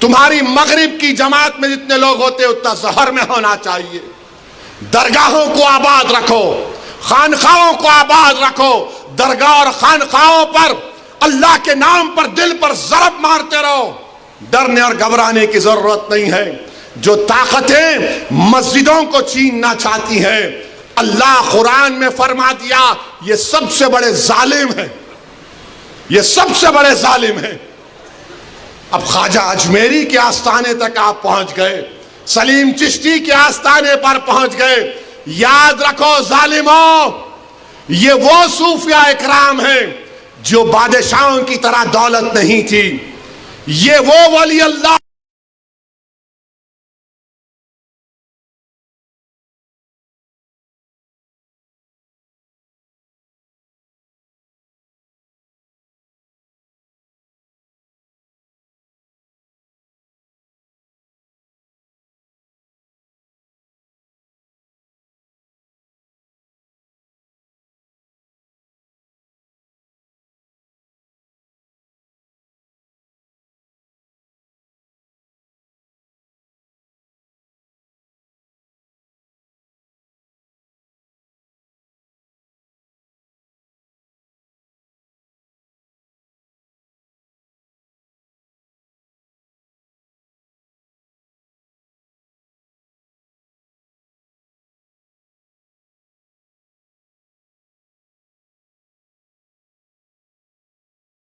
तुम्हारी मगरिब की जमात में जितने लोग होते उतना जहर में होना चाहिए। दरगाहों को आबाद रखो, खानखाओं को आबाद रखो। दरगाह और खानखाओं पर अल्लाह के नाम पर दिल पर ज़रब मारते रहो। डरने और घबराने की जरूरत नहीं है। जो ताकतें मस्जिदों को छीनना चाहती हैं, अल्लाह कुरान में फरमा दिया ये सबसे बड़े जालिम हैं, ये सबसे बड़े जालिम हैं। अब ख्वाजा अजमेरी के आस्थाने तक आप पहुंच गए, सलीम चिश्ती के आस्थाने पर पहुंच गए। याद रखो जालिमों, ये वो सूफिया इकराम हैं जो बादशाहों की तरह दौलत नहीं थी। ये वो वली अल्लाह